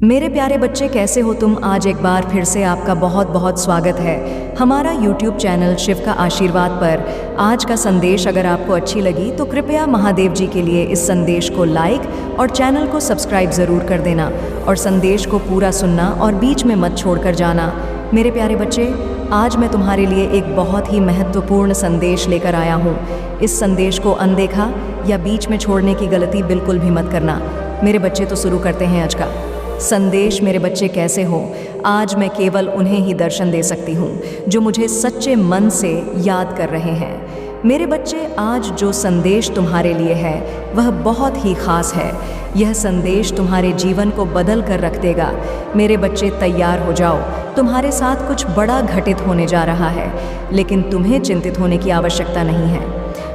मेरे प्यारे बच्चे, कैसे हो तुम? आज एक बार फिर से आपका बहुत बहुत स्वागत है हमारा YouTube चैनल शिव का आशीर्वाद पर। आज का संदेश अगर आपको अच्छी लगी तो कृपया महादेव जी के लिए इस संदेश को लाइक और चैनल को सब्सक्राइब ज़रूर कर देना और संदेश को पूरा सुनना और बीच में मत छोड़कर जाना। मेरे प्यारे बच्चे, आज मैं तुम्हारे लिए एक बहुत ही महत्वपूर्ण संदेश लेकर आया हूँ। इस संदेश को अनदेखा या बीच में छोड़ने की गलती बिल्कुल भी मत करना। मेरे बच्चे, तो शुरू करते हैं आज का संदेश। मेरे बच्चे, कैसे हो? आज मैं केवल उन्हें ही दर्शन दे सकती हूँ जो मुझे सच्चे मन से याद कर रहे हैं। मेरे बच्चे, आज जो संदेश तुम्हारे लिए है वह बहुत ही खास है। यह संदेश तुम्हारे जीवन को बदल कर रख देगा। मेरे बच्चे, तैयार हो जाओ। तुम्हारे साथ कुछ बड़ा घटित होने जा रहा है, लेकिन तुम्हें चिंतित होने की आवश्यकता नहीं है।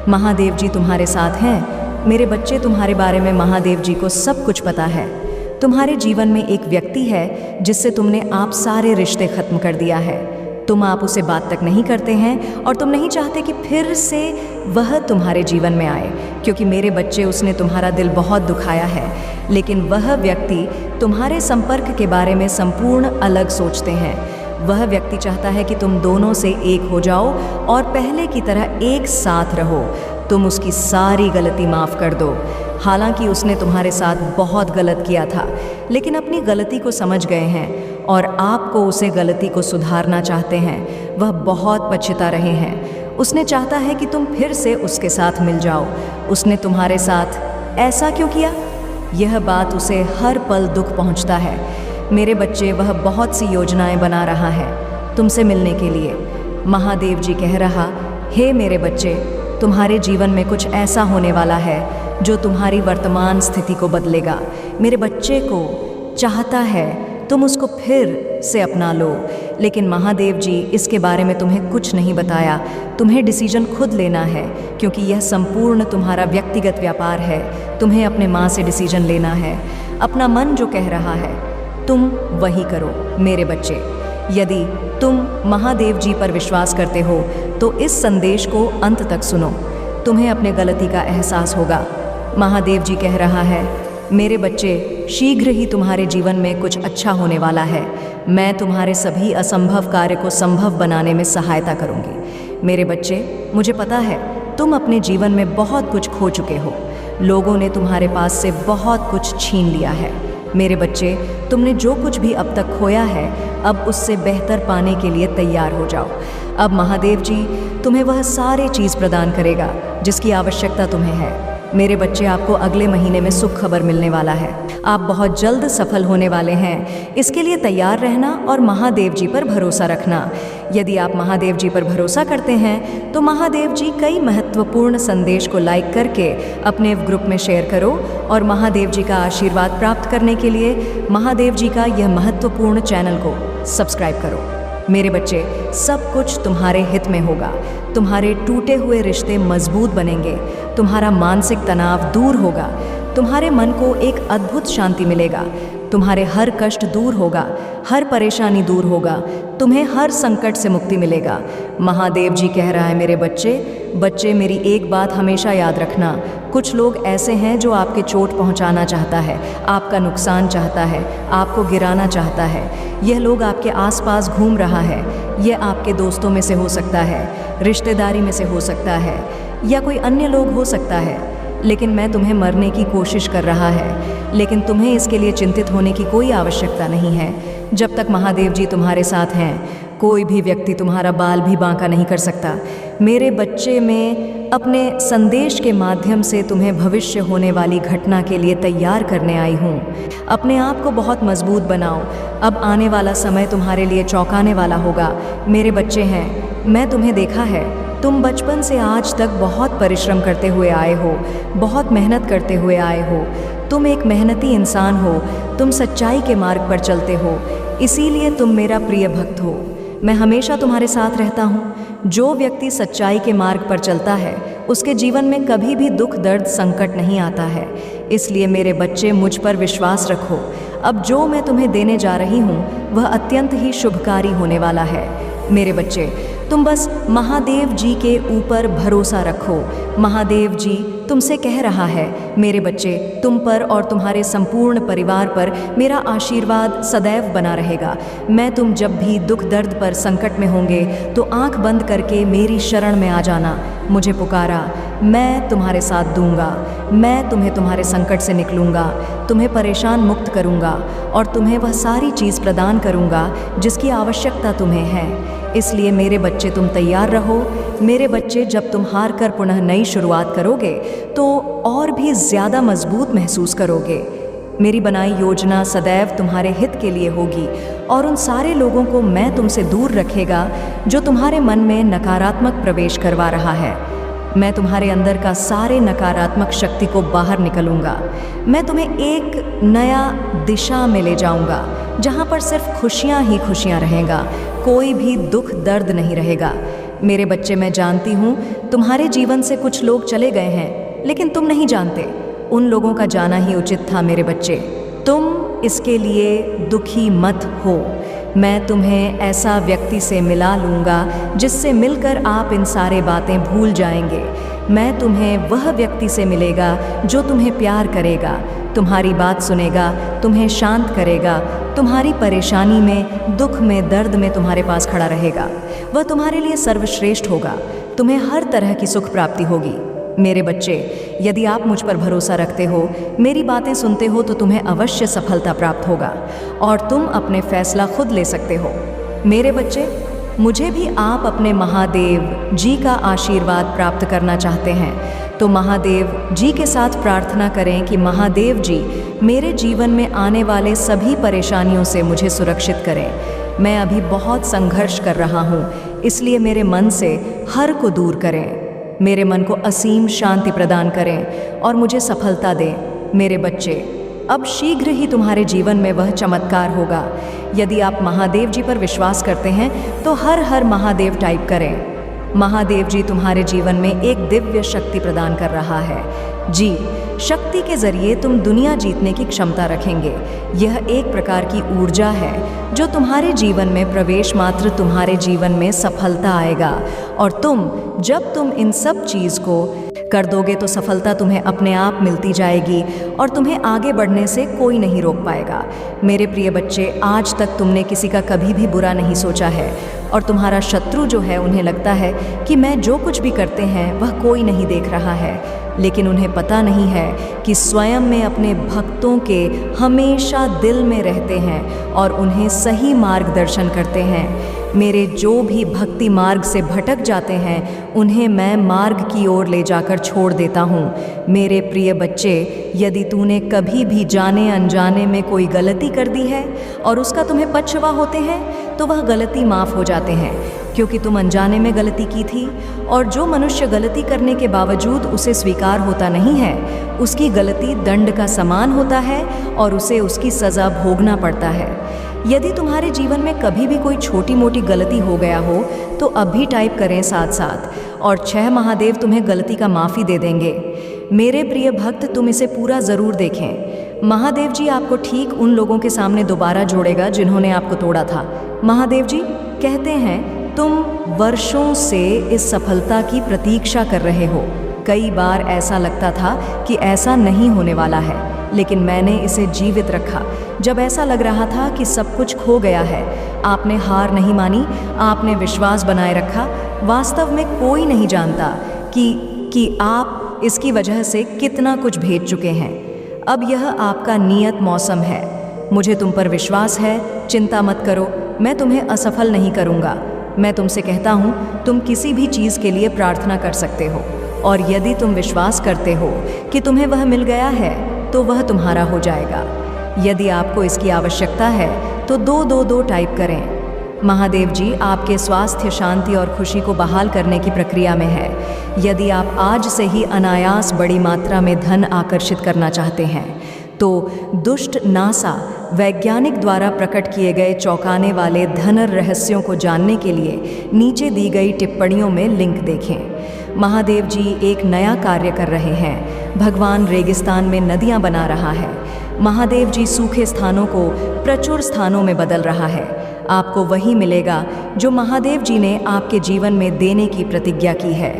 महादेव जी तुम्हारे साथ हैं। मेरे बच्चे, तुम्हारे बारे में महादेव जी को सब कुछ पता है। तुम्हारे जीवन में एक व्यक्ति है जिससे तुमने आप सारे रिश्ते खत्म कर दिया है। तुम आप उसे बात तक नहीं करते हैं और तुम नहीं चाहते कि फिर से वह तुम्हारे जीवन में आए, क्योंकि मेरे बच्चे, उसने तुम्हारा दिल बहुत दुखाया है। लेकिन वह व्यक्ति तुम्हारे संपर्क के बारे में संपूर्ण अलग सोचते हैं। वह व्यक्ति चाहता है कि तुम दोनों से एक हो जाओ और पहले की तरह एक साथ रहो। तुम उसकी सारी गलती माफ़ कर दो। हालांकि उसने तुम्हारे साथ बहुत गलत किया था, लेकिन अपनी गलती को समझ गए हैं और आपको उसे गलती को सुधारना चाहते हैं। वह बहुत पछता रहे हैं। उसने चाहता है कि तुम फिर से उसके साथ मिल जाओ। उसने तुम्हारे साथ ऐसा क्यों किया? यह बात उसे हर पल दुख पहुंचता है। मेरे बच्चे, वह बहुत सी योजनाएं बना रहा है तुमसे मिलने के लिए। महादेव जी कह रहा, हे मेरे बच्चे, तुम्हारे जीवन में कुछ ऐसा होने वाला है जो तुम्हारी वर्तमान स्थिति को बदलेगा। मेरे बच्चे को चाहता है तुम उसको फिर से अपना लो, लेकिन महादेव जी इसके बारे में तुम्हें कुछ नहीं बताया। तुम्हें डिसीजन खुद लेना है, क्योंकि यह संपूर्ण तुम्हारा व्यक्तिगत व्यापार है। तुम्हें अपने माँ से डिसीजन लेना है। अपना मन जो कह रहा है तुम वही करो। मेरे बच्चे, यदि तुम महादेव जी पर विश्वास करते हो तो इस संदेश को अंत तक सुनो। तुम्हें अपने गलती का एहसास होगा। महादेव जी कह रहा है, मेरे बच्चे, शीघ्र ही तुम्हारे जीवन में कुछ अच्छा होने वाला है। मैं तुम्हारे सभी असंभव कार्य को संभव बनाने में सहायता करूंगी। मेरे बच्चे, मुझे पता है तुम अपने जीवन में बहुत कुछ खो चुके हो। लोगों ने तुम्हारे पास से बहुत कुछ छीन लिया है। मेरे बच्चे, तुमने जो कुछ भी अब तक खोया है, अब उससे बेहतर पाने के लिए तैयार हो जाओ। अब महादेव जी तुम्हें वह सारी चीज़ प्रदान करेगा जिसकी आवश्यकता तुम्हें है। मेरे बच्चे, आपको अगले महीने में सुख खबर मिलने वाला है। आप बहुत जल्द सफल होने वाले हैं। इसके लिए तैयार रहना और महादेव जी पर भरोसा रखना। यदि आप महादेव जी पर भरोसा करते हैं तो महादेव जी कई महत्वपूर्ण संदेश को लाइक करके अपने ग्रुप में शेयर करो और महादेव जी का आशीर्वाद प्राप्त करने के लिए महादेव जी का यह महत्वपूर्ण चैनल को सब्सक्राइब करो। मेरे बच्चे, सब कुछ तुम्हारे हित में होगा। तुम्हारे टूटे हुए रिश्ते मजबूत बनेंगे। तुम्हारा मानसिक तनाव दूर होगा। तुम्हारे मन को एक अद्भुत शांति मिलेगा। तुम्हारे हर कष्ट दूर होगा। हर परेशानी दूर होगा। तुम्हें हर संकट से मुक्ति मिलेगा। महादेव जी कह रहा है, मेरे बच्चे, मेरी एक बात हमेशा याद रखना। कुछ लोग ऐसे हैं जो आपके चोट पहुंचाना चाहता है, आपका नुकसान चाहता है, आपको गिराना चाहता है। यह लोग आपके आसपास घूम रहा है। यह आपके दोस्तों में से हो सकता है, रिश्तेदारी में से हो सकता है, या कोई अन्य लोग हो सकता है। लेकिन मैं तुम्हें मरने की कोशिश कर रहा है, लेकिन तुम्हें इसके लिए चिंतित होने की कोई आवश्यकता नहीं है। जब तक महादेव जी तुम्हारे साथ हैं, कोई भी व्यक्ति तुम्हारा बाल भी बांका नहीं कर सकता। मेरे बच्चे, मैं अपने संदेश के माध्यम से तुम्हें भविष्य होने वाली घटना के लिए तैयार करने आई हूँ। अपने आप को बहुत मजबूत बनाओ। अब आने वाला समय तुम्हारे लिए चौंकाने वाला होगा। मेरे बच्चे हैं, मैं तुम्हें देखा है। तुम बचपन से आज तक बहुत परिश्रम करते हुए आए हो, बहुत मेहनत करते हुए आए हो। तुम एक मेहनती इंसान हो। तुम सच्चाई के मार्ग पर चलते हो, इसीलिए तुम मेरा प्रिय भक्त हो। मैं हमेशा तुम्हारे साथ रहता हूँ। जो व्यक्ति सच्चाई के मार्ग पर चलता है उसके जीवन में कभी भी दुख, दर्द, संकट नहीं आता है। इसलिए मेरे बच्चे, मुझ पर विश्वास रखो। अब जो मैं तुम्हें देने जा रही हूँ वह अत्यंत ही शुभकारी होने वाला है। मेरे बच्चे, तुम बस महादेव जी के ऊपर भरोसा रखो। महादेव जी तुमसे कह रहा है, मेरे बच्चे, तुम पर और तुम्हारे संपूर्ण परिवार पर मेरा आशीर्वाद सदैव बना रहेगा। मैं तुम जब भी दुख दर्द पर संकट में होंगे तो आंख बंद करके मेरी शरण में आ जाना। मुझे पुकारा, मैं तुम्हारे साथ दूंगा। मैं तुम्हें तुम्हारे संकट से निकलूंगा, तुम्हें परेशान मुक्त करूंगा और तुम्हें वह सारी चीज़ प्रदान करूंगा जिसकी आवश्यकता तुम्हें है। इसलिए मेरे बच्चे, तुम तैयार रहो। मेरे बच्चे, जब तुम हार कर पुनः नई शुरुआत करोगे तो और भी ज़्यादा मजबूत महसूस करोगे। मेरी बनाई योजना सदैव तुम्हारे हित के लिए होगी और उन सारे लोगों को मैं तुमसे दूर रखेगा जो तुम्हारे मन में नकारात्मक प्रवेश करवा रहा है। मैं तुम्हारे अंदर का सारे नकारात्मक शक्ति को बाहर निकलूंगा। मैं तुम्हें एक नया दिशा में ले जाऊंगा जहां पर सिर्फ खुशियां ही खुशियां रहेगा, कोई भी दुख दर्द नहीं रहेगा। मेरे बच्चे, मैं जानती हूँ तुम्हारे जीवन से कुछ लोग चले गए हैं, लेकिन तुम नहीं जानते। उन लोगों का जाना ही उचित था। मेरे बच्चे, तुम इसके लिए दुखी मत हो। मैं तुम्हें ऐसा व्यक्ति से मिला लूँगा जिससे मिलकर आप इन सारे बातें भूल जाएंगे। मैं तुम्हें वह व्यक्ति से मिलेगा जो तुम्हें प्यार करेगा, तुम्हारी बात सुनेगा, तुम्हें शांत करेगा, तुम्हारी परेशानी में, दुख में, दर्द में तुम्हारे पास खड़ा रहेगा। वह तुम्हारे लिए सर्वश्रेष्ठ होगा। तुम्हें हर तरह की सुख प्राप्ति होगी। मेरे बच्चे, यदि आप मुझ पर भरोसा रखते हो, मेरी बातें सुनते हो तो तुम्हें अवश्य सफलता प्राप्त होगा और तुम अपने फैसला खुद ले सकते हो। मेरे बच्चे, मुझे भी आप अपने महादेव जी का आशीर्वाद प्राप्त करना चाहते हैं तो महादेव जी के साथ प्रार्थना करें कि महादेव जी मेरे जीवन में आने वाले सभी परेशानियों से मुझे सुरक्षित करें। मैं अभी बहुत संघर्ष कर रहा हूँ, इसलिए मेरे मन से हर को दूर करें। मेरे मन को असीम शांति प्रदान करें और मुझे सफलता दें। मेरे बच्चे, अब शीघ्र ही तुम्हारे जीवन में वह चमत्कार होगा। यदि आप महादेव जी पर विश्वास करते हैं तो हर हर महादेव टाइप करें। महादेव जी तुम्हारे जीवन में एक दिव्य शक्ति प्रदान कर रहा है। जी, शक्ति के जरिए तुम दुनिया जीतने की क्षमता रखेंगे। यह एक प्रकार की ऊर्जा है जो तुम्हारे जीवन में प्रवेश मात्र तुम्हारे जीवन में सफलता आएगा और जब तुम इन सब चीज़ को कर दोगे तो सफलता तुम्हें अपने आप मिलती जाएगी और तुम्हें आगे बढ़ने से कोई नहीं रोक पाएगा। मेरे प्रिय बच्चे, आज तक तुमने किसी का कभी भी बुरा नहीं सोचा है और तुम्हारा शत्रु जो है, उन्हें लगता है कि मैं जो कुछ भी करते हैं वह कोई नहीं देख रहा है, लेकिन उन्हें पता नहीं है कि स्वयं में अपने भक्तों के हमेशा दिल में रहते हैं और उन्हें सही मार्गदर्शन करते हैं। मेरे जो भी भक्ति मार्ग से भटक जाते हैं उन्हें मैं मार्ग की ओर ले जाकर छोड़ देता हूँ। मेरे प्रिय बच्चे, यदि तूने कभी भी जाने अनजाने में कोई गलती कर दी है और उसका तुम्हें पछतावा होते हैं तो वह गलती माफ़ हो जाते हैं, क्योंकि तुम अनजाने में गलती की थी। और जो मनुष्य गलती करने के बावजूद उसे स्वीकार होता नहीं है, उसकी गलती दंड का समान होता है और उसे उसकी सज़ा भोगना पड़ता है। यदि तुम्हारे जीवन में कभी भी कोई छोटी मोटी गलती हो गया हो तो अभी टाइप करें साथ साथ और 6 महादेव तुम्हें गलती का माफ़ी दे देंगे। मेरे प्रिय भक्त, तुम इसे पूरा ज़रूर देखें। महादेव जी आपको ठीक उन लोगों के सामने दोबारा जोड़ेगा जिन्होंने आपको तोड़ा था। महादेव जी कहते हैं, तुम वर्षों से इस सफलता की प्रतीक्षा कर रहे हो। कई बार ऐसा लगता था कि ऐसा नहीं होने वाला है, लेकिन मैंने इसे जीवित रखा। जब ऐसा लग रहा था कि सब कुछ खो गया है, आपने हार नहीं मानी, आपने विश्वास बनाए रखा। वास्तव में कोई नहीं जानता कि आप इसकी वजह से कितना कुछ भेज चुके हैं। अब यह आपका नियत मौसम है। मुझे तुम पर विश्वास है, चिंता मत करो, मैं तुम्हें असफल नहीं करूँगा। मैं तुमसे कहता हूँ, तुम किसी भी चीज़ के लिए प्रार्थना कर सकते हो और यदि तुम विश्वास करते हो कि तुम्हें वह मिल गया है तो वह तुम्हारा हो जाएगा। यदि आपको इसकी आवश्यकता है तो 222 टाइप करें। महादेव जी आपके स्वास्थ्य, शांति और खुशी को बहाल करने की प्रक्रिया में है। यदि आप आज से ही अनायास बड़ी मात्रा में धन आकर्षित करना चाहते हैं तो दुष्ट नासा वैज्ञानिक द्वारा प्रकट किए गए चौंकाने वाले धन रहस्यों को जानने के लिए नीचे दी गई टिप्पणियों में लिंक देखें। महादेव जी एक नया कार्य कर रहे हैं। भगवान रेगिस्तान में नदियां बना रहा है। महादेव जी सूखे स्थानों को प्रचुर स्थानों में बदल रहा है। आपको वही मिलेगा जो महादेव जी ने आपके जीवन में देने की प्रतिज्ञा की है।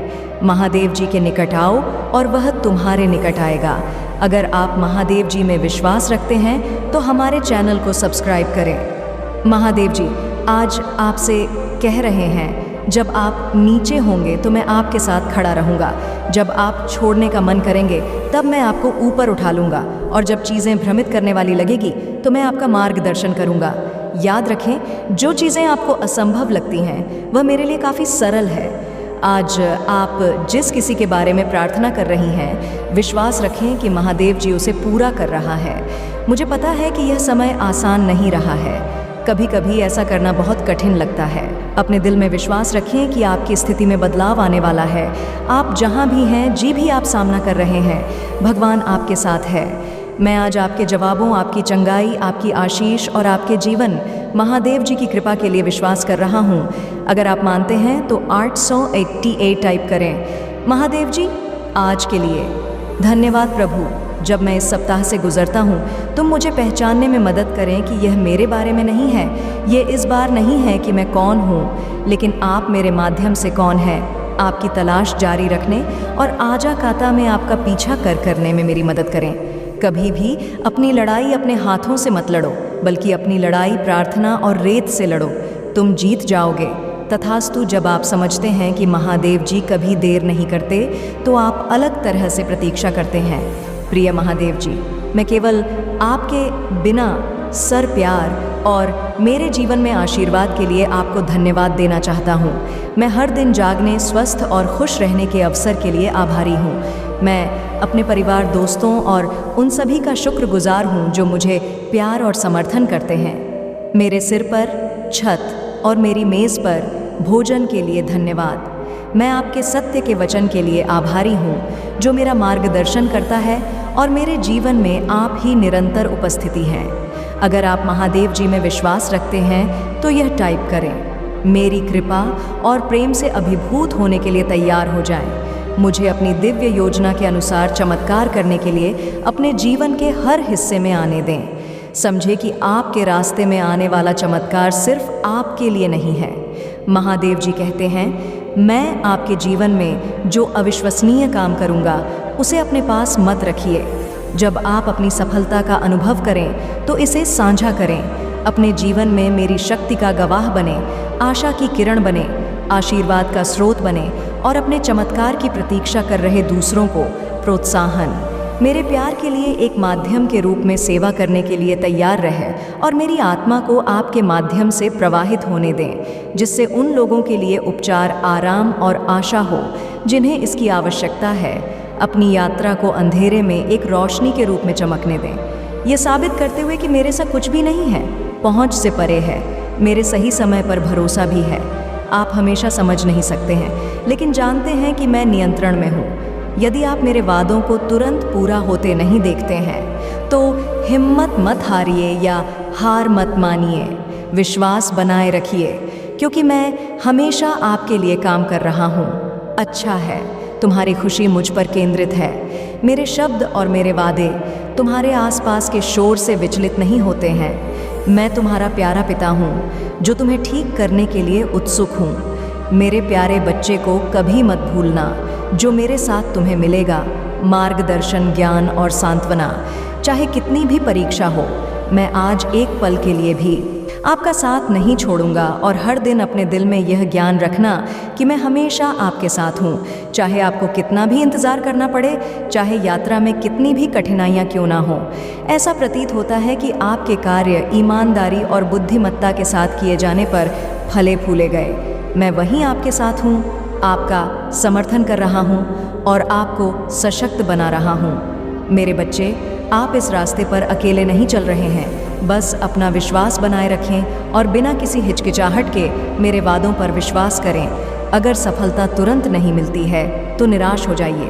महादेव जी के निकट आओ और वह तुम्हारे निकट आएगा। अगर आप महादेव जी में विश्वास रखते हैं तो हमारे चैनल को सब्सक्राइब करें। महादेव जी आज आपसे कह रहे हैं, जब आप नीचे होंगे तो मैं आपके साथ खड़ा रहूँगा। जब आप छोड़ने का मन करेंगे तब मैं आपको ऊपर उठा लूँगा, और जब चीज़ें भ्रमित करने वाली लगेगी तो मैं आपका मार्गदर्शन करूँगा। याद रखें, जो चीज़ें आपको असंभव लगती हैं वह मेरे लिए काफ़ी सरल है। आज आप जिस किसी के बारे में प्रार्थना कर रही हैं, विश्वास रखें कि महादेव जी उसे पूरा कर रहा है। मुझे पता है कि यह समय आसान नहीं रहा है। कभी कभी ऐसा करना बहुत कठिन लगता है। अपने दिल में विश्वास रखें कि आपकी स्थिति में बदलाव आने वाला है। आप जहाँ भी हैं, जी भी आप सामना कर रहे हैं, भगवान आपके साथ है। मैं आज आपके जवाबों, आपकी चंगाई, आपकी आशीष और आपके जीवन महादेव जी की कृपा के लिए विश्वास कर रहा हूँ। अगर आप मानते हैं तो 888 टाइप करें। महादेव जी आज के लिए धन्यवाद प्रभु। जब मैं इस सप्ताह से गुजरता हूँ तुम मुझे पहचानने में मदद करें कि यह मेरे बारे में नहीं है, ये इस बार नहीं है कि मैं कौन हूँ, लेकिन आप मेरे माध्यम से कौन है। आपकी तलाश जारी रखने और आजा काता में आपका पीछा करने में मेरी मदद करें। कभी भी अपनी लड़ाई अपने हाथों से मत लड़ो, बल्कि अपनी लड़ाई प्रार्थना और रेत से लड़ो। तुम जीत जाओगे। तथास्तु। जब आप समझते हैं कि महादेव जी कभी देर नहीं करते तो आप अलग तरह से प्रतीक्षा करते हैं। प्रिय महादेव जी, मैं केवल आपके बिना सर प्यार और मेरे जीवन में आशीर्वाद के लिए आपको धन्यवाद देना चाहता हूँ। मैं हर दिन जागने, स्वस्थ और खुश रहने के अवसर के लिए आभारी हूँ। मैं अपने परिवार, दोस्तों और उन सभी का शुक्रगुजार हूँ जो मुझे प्यार और समर्थन करते हैं। मेरे सिर पर छत और मेरी मेज़ पर भोजन के लिए धन्यवाद। मैं आपके सत्य के वचन के लिए आभारी हूँ जो मेरा मार्गदर्शन करता है और मेरे जीवन में आप ही निरंतर उपस्थिति हैं। अगर आप महादेव जी में विश्वास रखते हैं तो यह टाइप करें। मेरी कृपा और प्रेम से अभिभूत होने के लिए तैयार हो जाएं। मुझे अपनी दिव्य योजना के अनुसार चमत्कार करने के लिए अपने जीवन के हर हिस्से में आने दें। समझे कि आपके रास्ते में आने वाला चमत्कार सिर्फ आपके लिए नहीं है। महादेव जी कहते हैं, मैं आपके जीवन में जो अविश्वसनीय काम करूंगा उसे अपने पास मत रखिए। जब आप अपनी सफलता का अनुभव करें तो इसे साझा करें। अपने जीवन में मेरी शक्ति का गवाह बने, आशा की किरण बने, आशीर्वाद का स्रोत बने और अपने चमत्कार की प्रतीक्षा कर रहे दूसरों को प्रोत्साहन, मेरे प्यार के लिए एक माध्यम के रूप में सेवा करने के लिए तैयार रहे और मेरी आत्मा को आपके माध्यम से प्रवाहित होने दें, जिससे उन लोगों के लिए उपचार, आराम और आशा हो जिन्हें इसकी आवश्यकता है। अपनी यात्रा को अंधेरे में एक रोशनी के रूप में चमकने दें, ये साबित करते हुए कि मेरे साथ कुछ भी नहीं है, पहुंच से परे है। मेरे सही समय पर भरोसा भी है। आप हमेशा समझ नहीं सकते हैं, लेकिन जानते हैं कि मैं नियंत्रण में हूँ। यदि आप मेरे वादों को तुरंत पूरा होते नहीं देखते हैं तो हिम्मत मत हारिए या हार मत मानिए। विश्वास बनाए रखिए, क्योंकि मैं हमेशा आपके लिए काम कर रहा हूँ। अच्छा है, तुम्हारी खुशी मुझ पर केंद्रित है। मेरे शब्द और मेरे वादे तुम्हारे आसपास के शोर से विचलित नहीं होते हैं। मैं तुम्हारा प्यारा पिता हूँ जो तुम्हें ठीक करने के लिए उत्सुक हूँ। मेरे प्यारे बच्चे को कभी मत भूलना जो मेरे साथ तुम्हें मिलेगा। मार्गदर्शन, ज्ञान और सांत्वना, चाहे कितनी भी परीक्षा हो, मैं आज एक पल के लिए भी आपका साथ नहीं छोड़ूंगा। और हर दिन अपने दिल में यह ज्ञान रखना कि मैं हमेशा आपके साथ हूँ, चाहे आपको कितना भी इंतज़ार करना पड़े, चाहे यात्रा में कितनी भी कठिनाइयाँ क्यों ना हो। ऐसा प्रतीत होता है कि आपके कार्य ईमानदारी और बुद्धिमत्ता के साथ किए जाने पर फले फूले गए। मैं वहीं आपके साथ हूँ, आपका समर्थन कर रहा हूँ और आपको सशक्त बना रहा हूँ। मेरे बच्चे, आप इस रास्ते पर अकेले नहीं चल रहे हैं। बस अपना विश्वास बनाए रखें और बिना किसी हिचकिचाहट के मेरे वादों पर विश्वास करें। अगर सफलता तुरंत नहीं मिलती है तो निराश हो जाइए,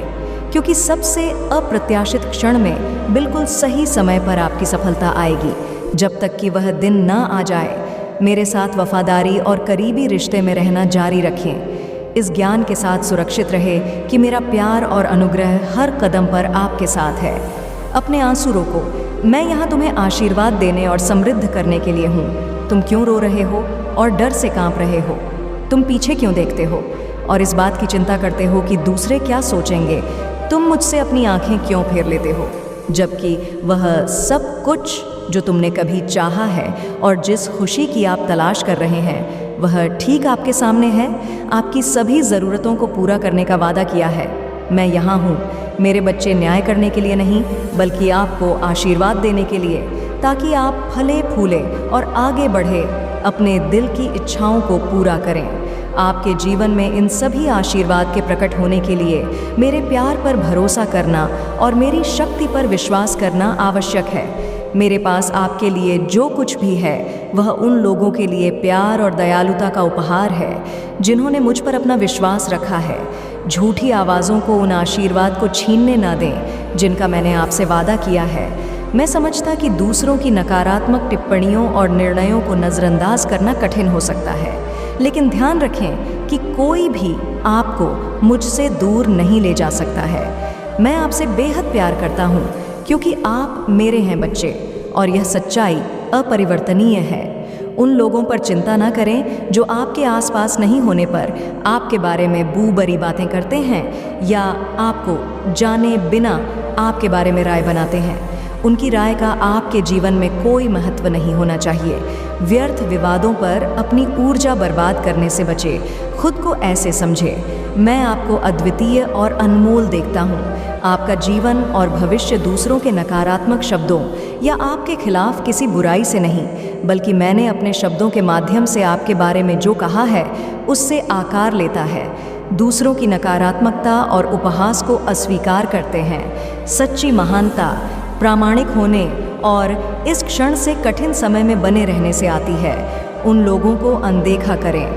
क्योंकि सबसे अप्रत्याशित क्षण में बिल्कुल सही समय पर आपकी सफलता आएगी। जब तक कि वह दिन ना आ जाए, मेरे साथ वफादारी और करीबी रिश्ते में रहना जारी रखें। इस ज्ञान के साथ सुरक्षित रहे कि मेरा प्यार और अनुग्रह हर कदम पर आपके साथ है। अपने आंसू रोको, मैं यहाँ तुम्हें आशीर्वाद देने और समृद्ध करने के लिए हूँ। तुम क्यों रो रहे हो और डर से कांप रहे हो? तुम पीछे क्यों देखते हो और इस बात की चिंता करते हो कि दूसरे क्या सोचेंगे? तुम मुझसे अपनी आंखें क्यों फेर लेते हो, जबकि वह सब कुछ जो तुमने कभी चाहा है और जिस खुशी की आप तलाश कर रहे हैं वह ठीक आपके सामने है। आपकी सभी ज़रूरतों को पूरा करने का वादा किया है। मैं यहाँ हूँ मेरे बच्चे, न्याय करने के लिए नहीं बल्कि आपको आशीर्वाद देने के लिए, ताकि आप फले फूले और आगे बढ़े, अपने दिल की इच्छाओं को पूरा करें। आपके जीवन में इन सभी आशीर्वाद के प्रकट होने के लिए मेरे प्यार पर भरोसा करना और मेरी शक्ति पर विश्वास करना आवश्यक है। मेरे पास आपके लिए जो कुछ भी है वह उन लोगों के लिए प्यार और दयालुता का उपहार है जिन्होंने मुझ पर अपना विश्वास रखा है। झूठी आवाज़ों को उन आशीर्वाद को छीनने ना दें जिनका मैंने आपसे वादा किया है। मैं समझता कि दूसरों की नकारात्मक टिप्पणियों और निर्णयों को नज़रअंदाज करना कठिन हो सकता है, लेकिन ध्यान रखें कि कोई भी आपको मुझसे दूर नहीं ले जा सकता है। मैं आपसे बेहद प्यार करता हूँ क्योंकि आप मेरे हैं बच्चे, और यह सच्चाई अपरिवर्तनीय है। उन लोगों पर चिंता ना करें जो आपके आसपास नहीं होने पर आपके बारे में बू बरी बातें करते हैं या आपको जाने बिना आपके बारे में राय बनाते हैं। उनकी राय का आपके जीवन में कोई महत्व नहीं होना चाहिए। व्यर्थ विवादों पर अपनी ऊर्जा बर्बाद करने से बचे। खुद को ऐसे समझे, मैं आपको अद्वितीय और अनमोल देखता हूँ। आपका जीवन और भविष्य दूसरों के नकारात्मक शब्दों या आपके खिलाफ किसी बुराई से नहीं, बल्कि मैंने अपने शब्दों के माध्यम से आपके बारे में जो कहा है उससे आकार लेता है। दूसरों की नकारात्मकता और उपहास को अस्वीकार करते हैं। सच्ची महानता प्रामाणिक होने और इस क्षण से कठिन समय में बने रहने से आती है। उन लोगों को अनदेखा करें।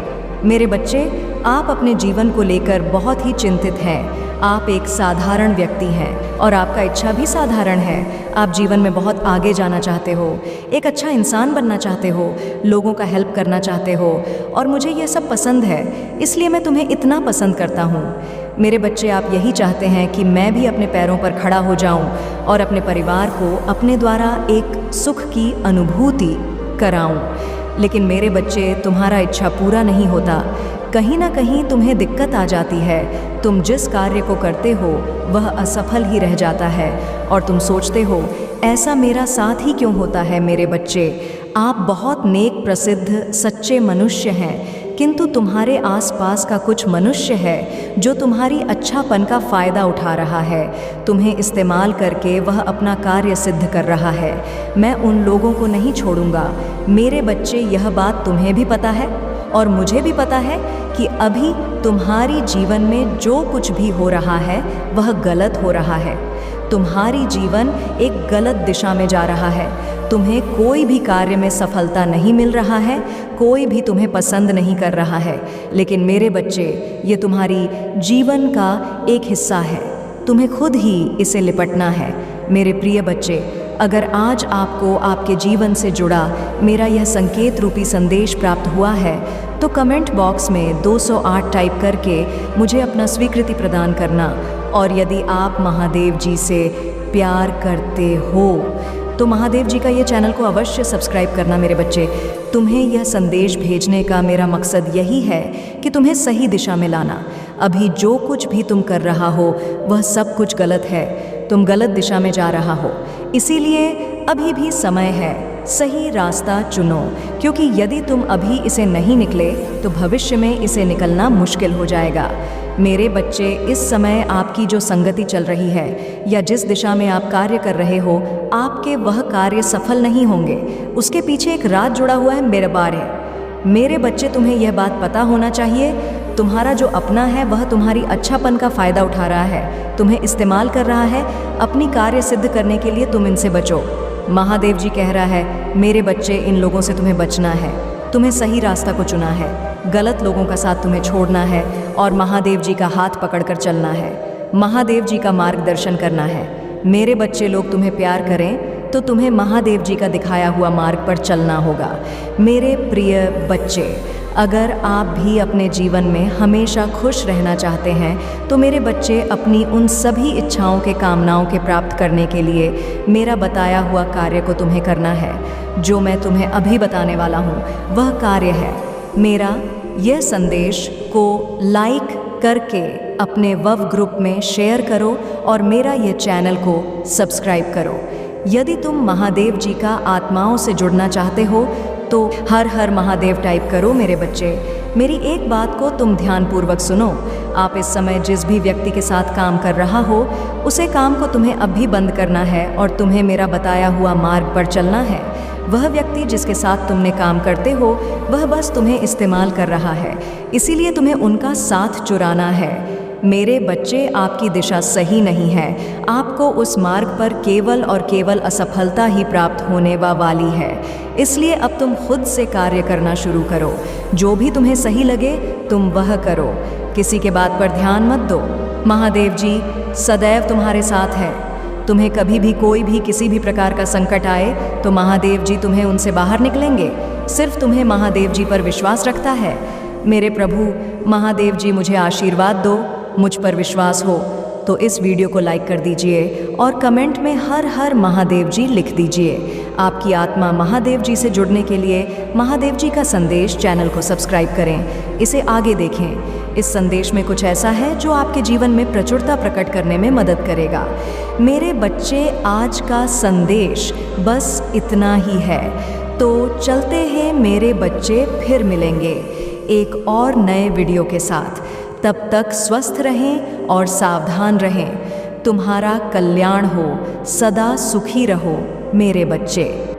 मेरे बच्चे, आप अपने जीवन को लेकर बहुत ही चिंतित हैं। आप एक साधारण व्यक्ति हैं और आपका इच्छा भी साधारण है। आप जीवन में बहुत आगे जाना चाहते हो, एक अच्छा इंसान बनना चाहते हो, लोगों का हेल्प करना चाहते हो, और मुझे यह सब पसंद है, इसलिए मैं तुम्हें इतना पसंद करता हूँ। मेरे बच्चे, आप यही चाहते हैं कि मैं भी अपने पैरों पर खड़ा हो जाऊं और अपने परिवार को अपने द्वारा एक सुख की अनुभूति कराऊं। लेकिन मेरे बच्चे, तुम्हारा इच्छा पूरा नहीं होता। कहीं ना कहीं तुम्हें दिक्कत आ जाती है। तुम जिस कार्य को करते हो वह असफल ही रह जाता है और तुम सोचते हो ऐसा मेरा साथ ही क्यों होता है। मेरे बच्चे, आप बहुत नेक, प्रसिद्ध, सच्चे मनुष्य हैं, किंतु तुम्हारे आसपास का कुछ मनुष्य है जो तुम्हारी अच्छापन का फ़ायदा उठा रहा है। तुम्हें इस्तेमाल करके वह अपना कार्य सिद्ध कर रहा है। मैं उन लोगों को नहीं छोड़ूंगा। मेरे बच्चे, यह बात तुम्हें भी पता है और मुझे भी पता है कि अभी तुम्हारी जीवन में जो कुछ भी हो रहा है वह गलत हो रहा है। तुम्हारी जीवन एक गलत दिशा में जा रहा है। तुम्हें कोई भी कार्य में सफलता नहीं मिल रहा है, कोई भी तुम्हें पसंद नहीं कर रहा है। लेकिन मेरे बच्चे, ये तुम्हारी जीवन का एक हिस्सा है। तुम्हें खुद ही इसे लिपटना है। मेरे प्रिय बच्चे, अगर आज आपको आपके जीवन से जुड़ा मेरा यह संकेत रूपी संदेश प्राप्त हुआ है तो कमेंट बॉक्स में 208 टाइप करके मुझे अपना स्वीकृति प्रदान करना। और यदि आप महादेव जी से प्यार करते हो तो महादेव जी का ये चैनल को अवश्य सब्सक्राइब करना। मेरे बच्चे, तुम्हें यह संदेश भेजने का मेरा मकसद यही है कि तुम्हें सही दिशा में लाना। अभी जो कुछ भी तुम कर रहा हो वह सब कुछ गलत है। तुम गलत दिशा में जा रहा हो, इसीलिए अभी भी समय है, सही रास्ता चुनो, क्योंकि यदि तुम अभी इसे नहीं निकले तो भविष्य में इसे निकलना मुश्किल हो जाएगा। मेरे बच्चे, इस समय आपकी जो संगति चल रही है या जिस दिशा में आप कार्य कर रहे हो, आपके वह कार्य सफल नहीं होंगे। उसके पीछे एक राज जुड़ा हुआ है, मेरा बार है। मेरे बच्चे, तुम्हें यह बात पता होना चाहिए, तुम्हारा जो अपना है वह तुम्हारी अच्छापन का फ़ायदा उठा रहा है, तुम्हें इस्तेमाल कर रहा है अपनी कार्य सिद्ध करने के लिए। तुम इनसे बचो। महादेव जी कह रहा है, मेरे बच्चे, इन लोगों से तुम्हें बचना है। तुम्हें सही रास्ता को चुना है, गलत लोगों का साथ तुम्हें छोड़ना है और महादेव जी का हाथ पकड़कर चलना है, महादेव जी का मार्गदर्शन करना है। मेरे बच्चे लोग तुम्हें प्यार करें, तो तुम्हें महादेव जी का दिखाया हुआ मार्ग पर चलना होगा। मेरे प्रिय बच्चे, अगर आप भी अपने जीवन में हमेशा खुश रहना चाहते हैं तो मेरे बच्चे अपनी उन सभी इच्छाओं के कामनाओं के प्राप्त करने के लिए मेरा बताया हुआ कार्य को तुम्हें करना है। जो मैं तुम्हें अभी बताने वाला हूँ वह कार्य है, मेरा यह संदेश को लाइक करके अपने वव ग्रुप में शेयर करो और मेरा यह चैनल को सब्सक्राइब करो। यदि तुम महादेव जी का आत्माओं से जुड़ना चाहते हो तो हर हर महादेव टाइप करो। मेरे बच्चे, मेरी एक बात को तुम ध्यानपूर्वक सुनो। आप इस समय जिस भी व्यक्ति के साथ काम कर रहा हो उसे काम को तुम्हें अभी बंद करना है और तुम्हें मेरा बताया हुआ मार्ग पर चलना है। वह व्यक्ति जिसके साथ तुमने काम करते हो वह बस तुम्हें इस्तेमाल कर रहा है, इसीलिए तुम्हें उनका साथ चुराना है। मेरे बच्चे, आपकी दिशा सही नहीं है। आपको उस मार्ग पर केवल और केवल असफलता ही प्राप्त होने वाली है। इसलिए अब तुम खुद से कार्य करना शुरू करो। जो भी तुम्हें सही लगे तुम वह करो, किसी के बात पर ध्यान मत दो। महादेव जी सदैव तुम्हारे साथ है। तुम्हें कभी भी कोई भी किसी भी प्रकार का संकट आए तो महादेव जी तुम्हें उनसे बाहर निकलेंगे। सिर्फ तुम्हें महादेव जी पर विश्वास रखता है। मेरे प्रभु महादेव जी मुझे आशीर्वाद दो, मुझ पर विश्वास हो तो इस वीडियो को लाइक कर दीजिए और कमेंट में हर हर महादेव जी लिख दीजिए। आपकी आत्मा महादेव जी से जुड़ने के लिए महादेव जी का संदेश चैनल को सब्सक्राइब करें, इसे आगे देखें। इस संदेश में कुछ ऐसा है जो आपके जीवन में प्रचुरता प्रकट करने में मदद करेगा। मेरे बच्चे, आज का संदेश बस इतना ही है। तो चलते हैं मेरे बच्चे, फिर मिलेंगे एक और नए वीडियो के साथ। तब तक स्वस्थ रहें और सावधान रहें। तुम्हारा कल्याण हो, सदा सुखी रहो मेरे बच्चे।